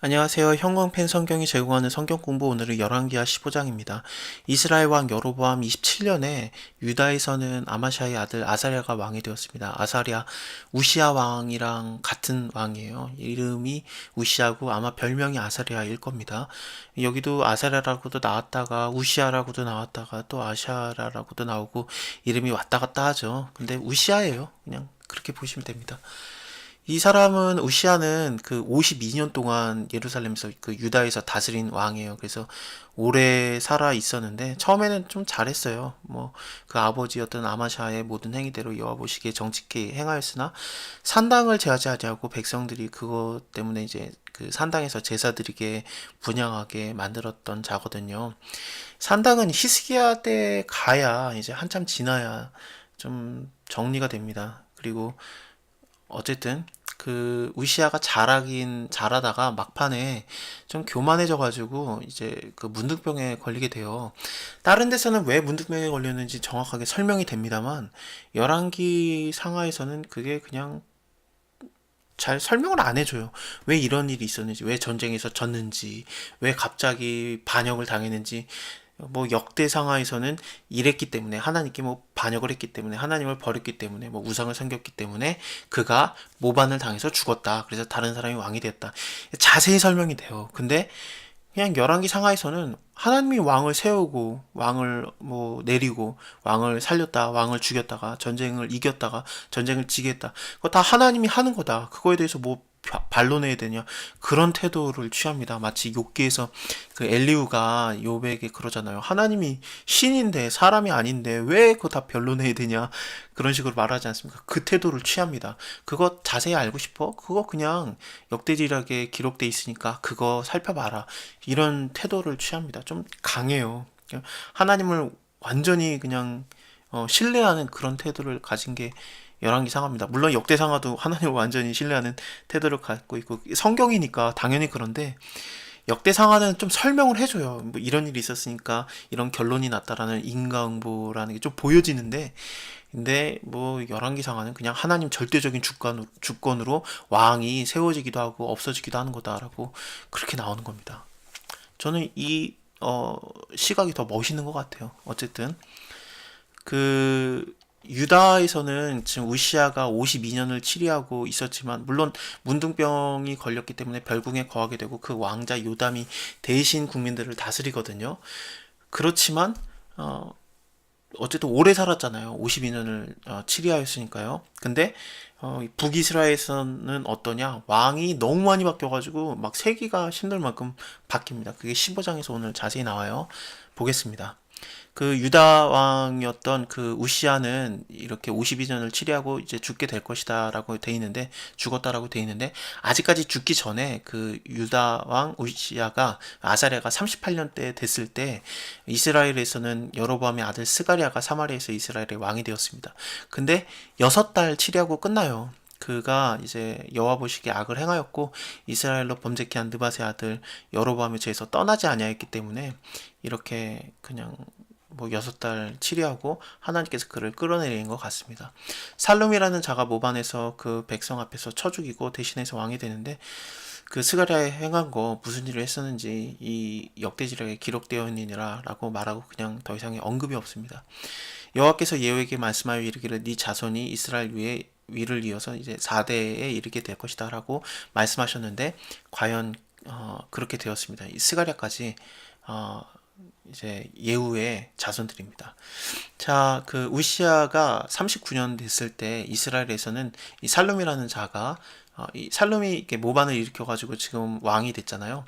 안녕하세요. 형광펜 성경이 제공하는 성경 공부 오늘은 열왕기하 15장입니다. 이스라엘 왕 여로보암 27년에 유다에서는 아마샤의 아들 아사랴가 왕이 되었습니다. 아사랴 우시아 왕이랑 같은 왕이에요. 이름이 우시아고 아마 별명이 아사랴일 겁니다. 여기도 아사랴라고도 나왔다가 우시아라고도 나왔다가 또 아샤라라고도 나오고 이름이 왔다 갔다 하죠. 근데 우시아예요. 그냥 그렇게 보시면 됩니다. 이 사람은 우시아는 그 52년 동안 예루살렘에서 그 유다에서 다스린 왕이에요. 그래서 오래 살아 있었는데 처음에는 좀 잘했어요. 뭐 그 아버지였던 아마샤의 모든 행위대로 여호와 보시기에 정직히 행하였으나 산당을 제하지 아고 백성들이 그것 때문에 이제 그 산당에서 제사 드리게 분향하게 만들었던 자거든요. 산당은 히스기야 때 가야 이제 한참 지나야 좀 정리가 됩니다. 그리고 어쨌든 그 우시아가 잘하긴 잘하다가 막판에 좀 교만해져가지고 이제 그 문둥병에 걸리게 돼요. 다른 데서는 왜 문둥병에 걸렸는지 정확하게 설명이 됩니다만 열왕기 상하에서는 그게 그냥 잘 설명을 안 해줘요. 왜 이런 일이 있었는지, 왜 전쟁에서 졌는지, 왜 갑자기 반역을 당했는지, 뭐 역대상하에서는 이랬기 때문에 하나님께 뭐 반역을 했기 때문에 하나님을 버렸기 때문에 뭐 우상을 섬겼기 때문에 그가 모반을 당해서 죽었다. 그래서 다른 사람이 왕이 되었다. 자세히 설명이 돼요. 근데 그냥 열왕기 상하에서는 하나님이 왕을 세우고 왕을 뭐 내리고 왕을 살렸다 왕을 죽였다가 전쟁을 이겼다가 전쟁을 지게 했다 그거 다 하나님이 하는 거다 그거에 대해서 뭐 반론해야 되냐 그런 태도를 취합니다. 마치 욥기에서 그 엘리후가 욥에게 그러잖아요. 하나님이 신인데 사람이 아닌데 왜 그거 다 변론해야 되냐 그런 식으로 말하지 않습니까? 그 태도를 취합니다. 그거 자세히 알고 싶어? 그거 그냥 역대지락에 기록돼 있으니까 그거 살펴봐라. 이런 태도를 취합니다. 좀 강해요. 하나님을 완전히 그냥 신뢰하는 그런 태도를 가진 게 열왕기상하입니다. 물론 역대상하도 하나님을 완전히 신뢰하는 태도를 갖고 있고 성경이니까 당연히 그런데 역대상하는 좀 설명을 해줘요. 뭐 이런 일이 있었으니까 이런 결론이 났다라는 인과응보라는 게 좀 보여지는데 근데 뭐 열왕기상하는 그냥 하나님 절대적인 주권으로 왕이 세워지기도 하고 없어지기도 하는 거다라고 그렇게 나오는 겁니다. 저는 이 시각이 더 멋있는 것 같아요. 어쨌든 그 유다에서는 지금 우시아가 52년을 치리하고 있었지만 물론 문둥병이 걸렸기 때문에 별궁에 거하게 되고 그 왕자 요담이 대신 국민들을 다스리거든요. 그렇지만 어쨌든 오래 살았잖아요. 52년을 치리하였으니까요. 근데 북이스라엘에서는 어떠냐? 왕이 너무 많이 바뀌어가지고 막 세기가 힘들 만큼 바뀝니다. 그게 15장에서 오늘 자세히 나와요. 보겠습니다. 그 유다 왕이었던 그 우시아는 이렇게 52년을 치리하고 이제 죽게 될 것이다라고 돼 있는데 죽었다라고 돼 있는데 아직까지 죽기 전에 그 유다 왕 우시아가 아사랴가 38년 때 됐을 때 이스라엘에서는 여로보암의 아들 스가랴가 사마리아에서 이스라엘의 왕이 되었습니다. 근데 6달 치리하고 끝나요. 그가 이제 여호와 보시기에 악을 행하였고 이스라엘로 범죄케 한 느밧의 아들 여로보암의 죄에서 떠나지 아니하였기 때문에 이렇게 그냥 뭐 6달 치리하고 하나님께서 그를 끌어내린 것 같습니다. 살룸이라는 자가 모반에서 그 백성 앞에서 쳐 죽이고 대신해서 왕이 되는데 그 스가랴에 행한 거 무슨 일을 했었는지 이 역대지략에 기록되어 있느니라라고 말하고 그냥 더 이상의 언급이 없습니다. 여호와께서 예후에게 말씀하여 이르기를 네 자손이 이스라엘 위에 위를 이어서 이제 4대에 이르게 될 것이다라고 말씀하셨는데 과연 그렇게 되었습니다. 이 스가랴까지 이제 예후의 자손들입니다. 자, 그 우시아가 39년 됐을 때 이스라엘에서는 이 살룸이라는 자가 이 살룸이 이렇게 모반을 일으켜가지고 지금 왕이 됐잖아요.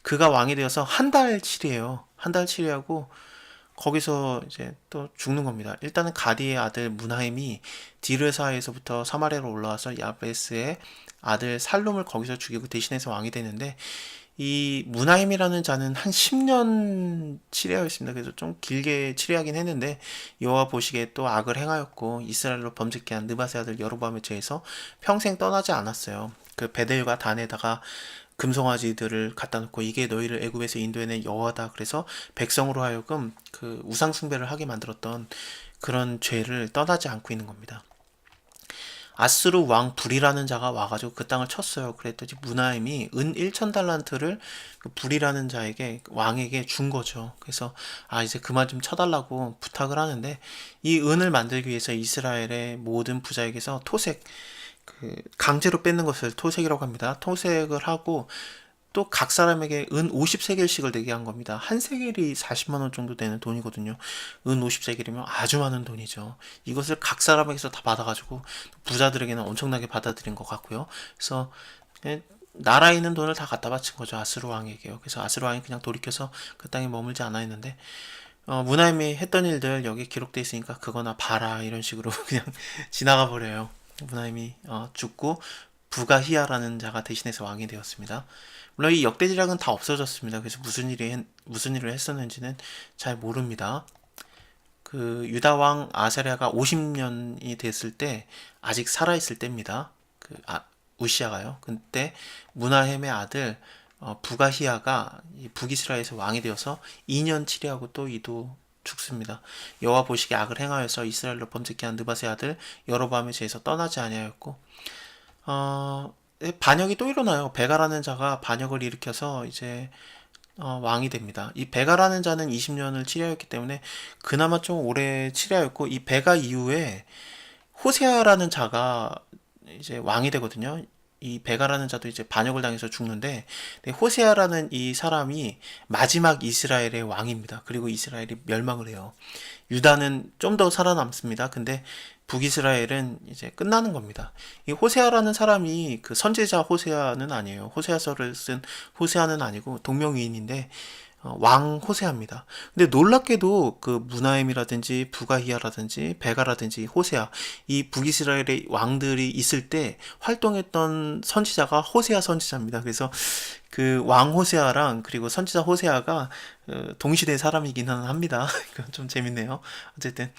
그가 왕이 되어서 한 달 치리해요. 한 달 치리하고 거기서 이제 또 죽는 겁니다. 일단은 가디의 아들 문하임이 디르사에서부터 사마리아로 올라와서 야베스의 아들 살룸을 거기서 죽이고 대신해서 왕이 되는데 이 문하임이라는 자는 한 10년 치레하였습니다. 그래서 좀 길게 치레하긴 했는데 여호와 보시기에 또 악을 행하였고 이스라엘로 범죄케 한 느밧의 아들 여로보암에 죄해서 평생 떠나지 않았어요. 그 베델과 단에다가 금송아지들을 갖다 놓고 이게 너희를 애굽에서 인도해낸 여호와다. 그래서 백성으로 하여금 그 우상 숭배를 하게 만들었던 그런 죄를 떠나지 않고 있는 겁니다. 아스루 왕 불이라는 자가 와가지고 그 땅을 쳤어요. 그랬더니 무나임이 은 1,000달란트를 그 불이라는 자에게 왕에게 준 거죠. 그래서 이제 그만 좀 쳐달라고 부탁을 하는데 이 은을 만들기 위해서 이스라엘의 모든 부자에게서 토색 강제로 뺏는 것을 토색이라고 합니다. 토색을 하고 또 각 사람에게 은 50세겔씩을 내게 한 겁니다. 한 세겔이 40만 원 정도 되는 돈이거든요. 은 50세겔이면 아주 많은 돈이죠. 이것을 각 사람에게서 다 받아가지고 부자들에게는 엄청나게 받아들인 것 같고요. 그래서 나라에 있는 돈을 다 갖다 바친 거죠. 아스루 왕에게요. 그래서 아스루 왕이 그냥 돌이켜서 그 땅에 머물지 않아 있는데 무나임이 했던 일들 여기 기록돼 있으니까 그거나 봐라 이런 식으로 그냥 지나가 버려요. 무나임이 죽고 부가히야라는 자가 대신해서 왕이 되었습니다. 물론 이 역대지략은 다 없어졌습니다. 그래서 무슨 일을 했었는지는 잘 모릅니다. 그 유다 왕 아사랴가 50년이 됐을 때 아직 살아 있을 때입니다. 우시아가요. 그때 무나헴의 아들 부가히야가 북이스라엘에서 왕이 되어서 2년 치리하고 또 이도 죽습니다. 여호와 보시기에 악을 행하여서 이스라엘로 범죄케 한 느밧의 아들 여로보암의 죄에서 떠나지 아니하였고 반역이 또 일어나요. 베가라는 자가 반역을 일으켜서 이제 왕이 됩니다. 이 베가라는 자는 20년을 치리하였기 때문에 그나마 좀 오래 치리하였고 이 베가 이후에 호세아라는 자가 이제 왕이 되거든요. 이 베가라는 자도 이제 반역을 당해서 죽는데 호세아라는 이 사람이 마지막 이스라엘의 왕입니다. 그리고 이스라엘이 멸망을 해요. 유다는 좀 더 살아남습니다. 근데 북이스라엘은 이제 끝나는 겁니다. 이 호세아라는 사람이 그 선지자 호세아는 아니에요. 호세아서를 쓴 호세아는 아니고 동명이인인데 왕 호세아입니다. 근데 놀랍게도 그 무나임이라든지 부가히야라든지 베가라든지 호세아 이 북이스라엘의 왕들이 있을 때 활동했던 선지자가 호세아 선지자입니다. 그래서 그 왕 호세아랑 그리고 선지자 호세아가 동시대 사람이기는 합니다. 좀 재밌네요. 어쨌든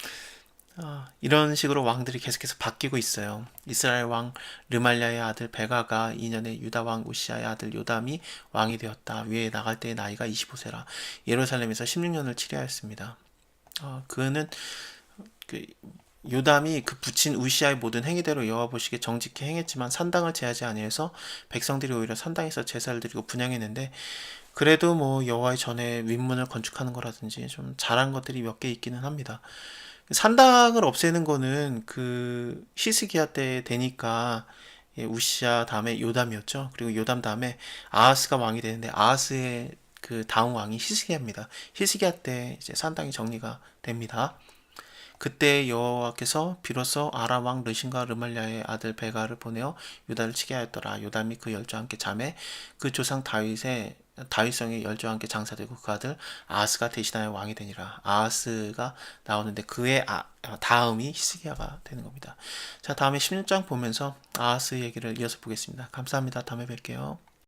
이런 식으로 왕들이 계속해서 바뀌고 있어요. 이스라엘 왕 르말랴의 아들 베가가 2년에 유다 왕 우시아의 아들 요담이 왕이 되었다. 위에 나갈 때의 나이가 25세라. 예루살렘에서 16년을 치리하였습니다. 그는 그 요담이 그 붙인 우시아의 모든 행위대로 여호와 보시기에 정직히 행했지만 산당을 제하지 아니해서 백성들이 오히려 산당에서 제사를 드리고 분향했는데 그래도 뭐 여호와의 전에 윗문을 건축하는 거라든지 좀 잘한 것들이 몇 개 있기는 합니다. 산당을 없애는 거는 그 히스기야 때 되니까 우시아 다음에 요담이었죠. 그리고 요담 다음에 아하스가 왕이 되는데 아하스의 그 다음 왕이 히스기야입니다. 히스기야 때 이제 산당이 정리가 됩니다. 그때 여호와께서 비로소 아람 왕 르신과 르말랴의 아들 베가를 보내어 유다를 치게 하였더라. 요담이 그 열조와 함께 잠에 그 조상 다윗성의 열조와 함께 장사되고 그 아들 아하스가 대신하여 왕이 되니라. 아하스가 나오는데 그의 다음이 히스기야가 되는 겁니다. 자, 다음에 16장 보면서 아하스 얘기를 이어서 보겠습니다. 감사합니다. 다음에 뵐게요.